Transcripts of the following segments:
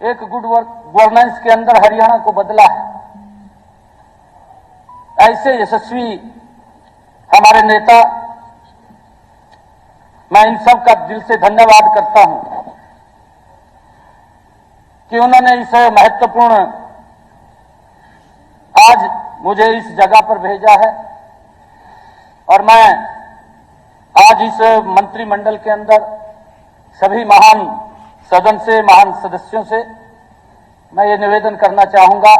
एक good governance के अंदर हरियाणा को बदला है। ऐसे यशस्वी हमारे नेता, मैं इन सब का दिल से धन्यवाद करता हूं कि उन्होंने इस महत्वपूर्ण आज मुझे इस जगह पर भेजा है और मैं आज इस मंत्रिमंडल के अंदर सभी महान सदन से, महान सदस्यों से मैं ये निवेदन करना चाहूंगा,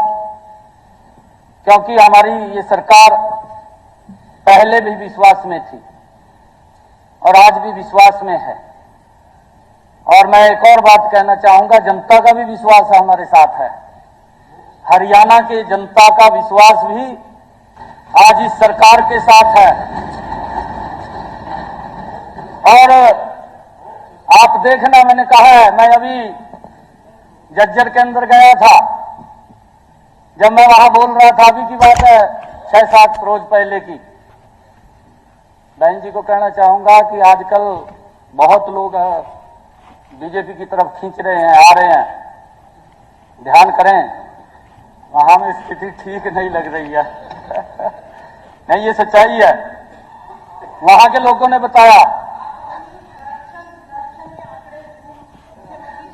क्योंकि हमारी ये सरकार पहले भी विश्वास में थी और आज भी विश्वास में है। और मैं एक और बात कहना चाहूंगा, जनता का भी विश्वास हमारे साथ है। हरियाणा के जनता का विश्वास भी आज इस सरकार के साथ है। और आप देखना, मैंने कहा है, मैं अभी जज्जर के अंदर गया था, जब मैं वहां बोल रहा था, अभी की बात है 6-7 रोज पहले की। बहन जी को कहना चाहूंगा कि आजकल बहुत लोग बीजेपी की तरफ खींच रहे हैं, आ रहे हैं, ध्यान करें, वहां में स्थिति ठीक नहीं लग रही है। नहीं, ये सच्चाई है, वहां के लोगों ने बताया।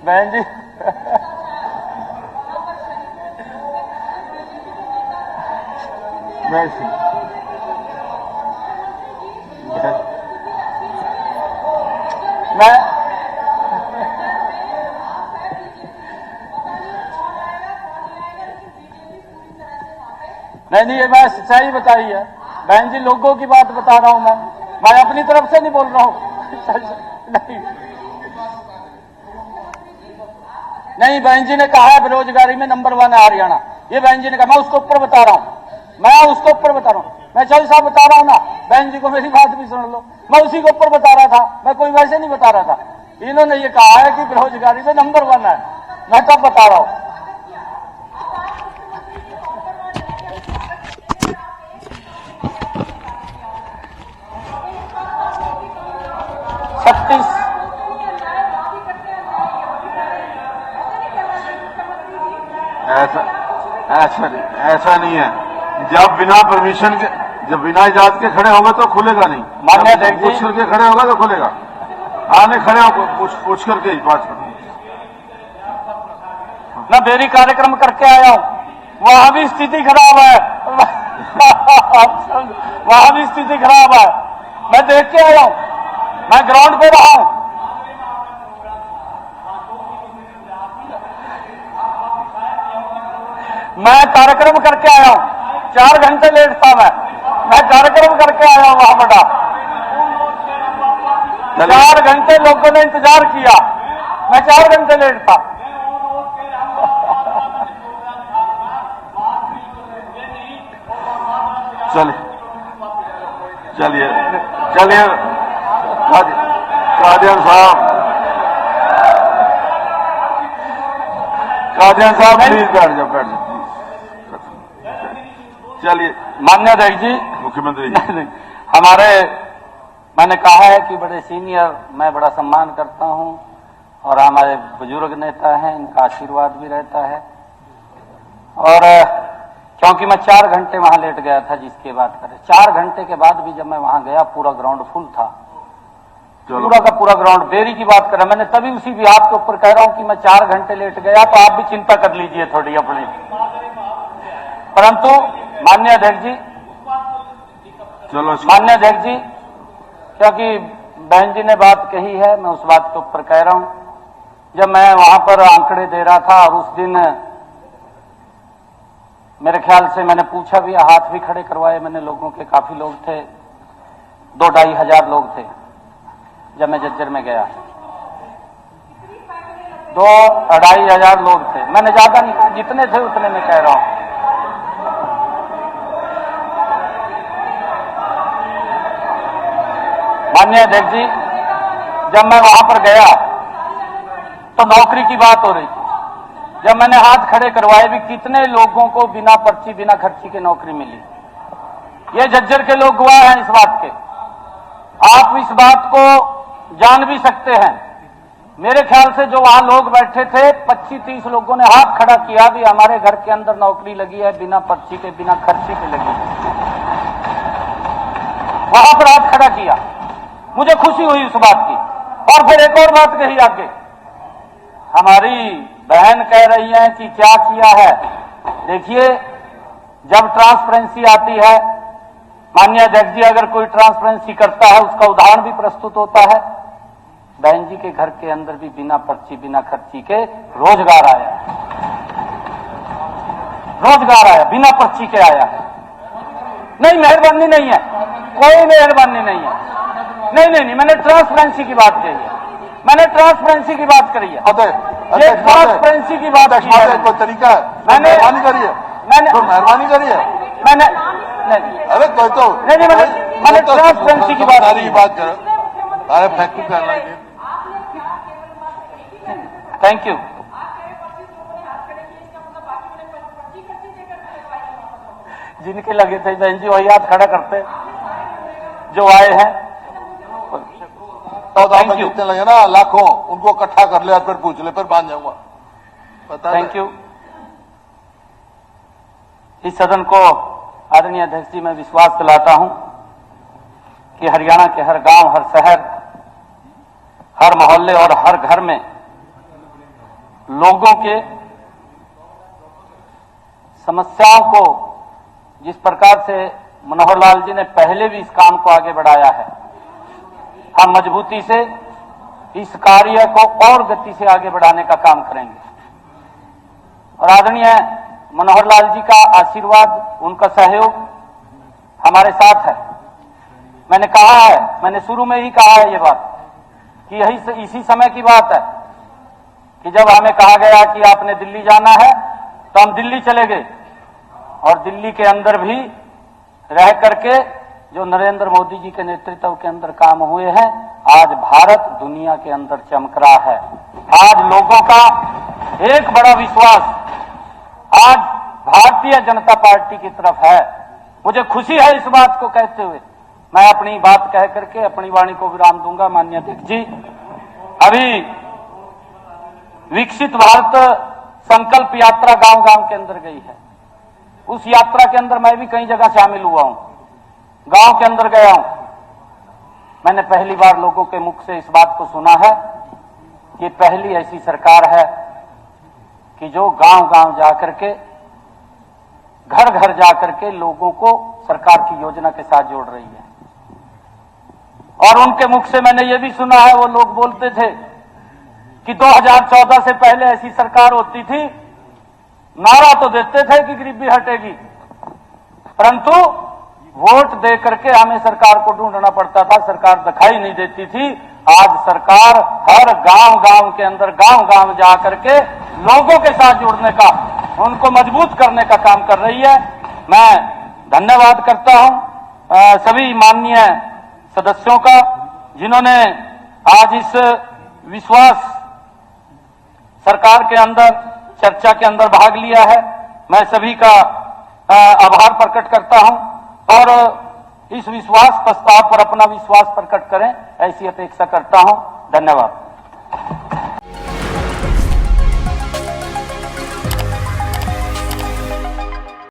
बहन जी नहीं, ये मैं सच्चाई बताई है बहन जी, लोगों की बात बता रहा हूं मैं अपनी तरफ से नहीं बोल रहा हूं। नहीं, बहन जी ने कहा है बेरोजगारी में नंबर 1 है हरियाणा, ये बहन जी ने कहा, मैं उसको ऊपर बता रहा हूं, मैं चौधरी साहब बता रहा हूं ना, बहन जी को मेरी बात भी सुन लो, मैं उसी के ऊपर बता रहा था, मैं कोई वैसे नहीं बता रहा था। इन्होंने ये कहा है कि बेरोजगारी में नंबर 1 है, मैं तब बता रहा हूं। ऐसा नहीं है, जब बिना परमिशन के, जब बिना इजाजत के खड़े होंगे तो खुलेगा नहीं। मान्य अध्यक्ष जी, पूछ करके खड़े होगा तो खुलेगा। आने खड़े हो, पूछ करके ही बात कर। मैं बेरी कार्यक्रम करके आया हूं, वहां भी स्थिति खराब है। वहां भी स्थिति खराब है, मैं देख के आया हूं, मैं ग्राउंड पे रहा हूं। मैं कार्यक्रम करके आया हूं, 4 घंटे लेट था मैं कार्यक्रम करके आया हूं वहां बड़ा। 4 घंटे लोगों ने इंतजार किया, मैं 4 घंटे लेट था। चलिए कादियान साहब प्लीज बैठ जाओ। चलिए, मान्य अध्यक्ष जी, मुख्यमंत्री जी, हमारे, मैंने कहा है कि बड़े सीनियर, मैं बड़ा सम्मान करता हूं और हमारे बुजुर्ग नेता हैं, इनका आशीर्वाद भी रहता है। और क्योंकि मैं 4 घंटे वहां लेट गया था, जिसकी बात करें, 4 घंटे के बाद भी जब मैं वहां गया, पूरा ग्राउंड फुल था, पूरा का पूरा ग्राउंड। देरी की बात करें, मैंने तभी उसी भी आपके ऊपर कह रहा हूं कि मैं 4 घंटे लेट गया, तो आप भी चिंता कर लीजिए थोड़ी अपनी। परंतु माननीय अध्यक्ष जी, माननीय अध्यक्ष जी, क्योंकि बहन जी ने बात कही है, मैं उस बात के ऊपर कह रहा हूं। जब मैं वहां पर आंकड़े दे रहा था और उस दिन मेरे ख्याल से मैंने पूछा भी, हाथ भी खड़े करवाए मैंने लोगों के, काफी लोग थे, 2-2.5 हजार लोग थे जब मैं जज्जर में गया। 2-2.5 हजार लोग थे, मैंने ज्यादा नहीं, जितने थे उतने में कह रहा हूं। माननीय अध्यक्ष जी, जब मैं वहां पर गया तो नौकरी की बात हो रही थी। जब मैंने हाथ खड़े करवाए भी, कितने लोगों को बिना पर्ची, बिना खर्ची के नौकरी मिली। ये जज्जर के लोग गवाह हैं इस बात के। आप इस बात को जान भी सकते हैं मेरे ख्याल से जो वहां लोग बैठे थे 25-30 लोगों ने हाथ खड़ा किया भी हमारे घर के अंदर नौकरी लगी है, बिना पर्ची के, बिना खर्ची के लगी है। वहां पर हाथ खड़ा किया, मुझे खुशी हुई उस बात की। और फिर एक और बात कही आगे, हमारी बहन कह रही है कि क्या किया है। देखिए, जब ट्रांसपेरेंसी आती है, माननीय अध्यक्ष जी, अगर कोई ट्रांसपेरेंसी करता है उसका उदाहरण भी प्रस्तुत होता है। बहन जी के घर के अंदर भी बिना पर्ची, बिना खर्ची के रोजगार आया है, रोजगार आया, बिना पर्ची के आया है। नहीं, मेहरबानी नहीं है, कोई मेहरबानी नहीं है। नहीं, मैंने ट्रांसपेरेंसी की बात कही है, मैंने ट्रांसपेरेंसी की बात करी है, ये ट्रांसपेरेंसी की बात की है। कोई तरीका है, मैंने मेहरबानी करिए, मेहरबानी करिए। मैंने अरे कोई तो नहीं, मैंने ट्रांसपेरेंसी की बात करो। अरे फैक्ट्री करना है। Thank you. जिनके लगे थे बहन जी वही हाथ खड़ा करते जो आए हैं। Thank you. जितने लगे ना लाखों, उनको इकट्ठा कर ले और फिर पूछ ले, फिर बांध जाऊंगा। Thank you. इस सदन को आदरणीय अध्यक्ष जी मैं विश्वास दिलाता हूं कि हरियाणा के हर गांव, हर शहर, हर मोहल्ले और हर घर में लोगों के समस्याओं को जिस प्रकार से मनोहर लाल जी ने पहले भी इस काम को आगे बढ़ाया है, हम मजबूती से इस कार्य को और गति से आगे बढ़ाने का काम करेंगे। और आदरणीय मनोहर लाल जी का आशीर्वाद, उनका सहयोग हमारे साथ है। मैंने कहा है, मैंने शुरू में ही कहा है ये बात कि यही इसी समय की बात है कि जब हमें कहा गया कि आपने दिल्ली जाना है तो हम दिल्ली चले गए और दिल्ली के अंदर भी रह करके जो नरेंद्र मोदी जी के नेतृत्व के अंदर काम हुए हैं, आज भारत दुनिया के अंदर चमक रहा है। आज लोगों का एक बड़ा विश्वास आज भारतीय जनता पार्टी की तरफ है। मुझे खुशी है इस बात को कहते हुए। मैं अपनी बात कह करके अपनी वाणी को विराम दूंगा। माननीय अध्यक्ष जी, अभी विकसित भारत संकल्प यात्रा गांव गांव के अंदर गई है। उस यात्रा के अंदर मैं भी कई जगह शामिल हुआ हूं, गांव के अंदर गया हूं। मैंने पहली बार लोगों के मुख से इस बात को सुना है कि पहली ऐसी सरकार है कि जो गांव गांव जाकर के, घर घर जाकर के लोगों को सरकार की योजना के साथ जोड़ रही है। और उनके मुख से मैंने ये भी सुना है, वो लोग बोलते थे कि 2014 से पहले ऐसी सरकार होती थी, नारा तो देते थे कि गरीबी हटेगी, परंतु वोट दे करके हमें सरकार को ढूंढना पड़ता था, सरकार दिखाई नहीं देती थी। आज सरकार हर गांव गांव के अंदर, गांव गांव जा करके लोगों के साथ जुड़ने का, उनको मजबूत करने का काम कर रही है। मैं धन्यवाद करता हूं सभी माननीय सदस्यों का जिन्होंने आज इस विश्वास सरकार के अंदर चर्चा के अंदर भाग लिया है। मैं सभी का आभार प्रकट करता हूं और इस विश्वास प्रस्ताव पर अपना विश्वास प्रकट करें ऐसी अपेक्षा करता हूं। धन्यवाद।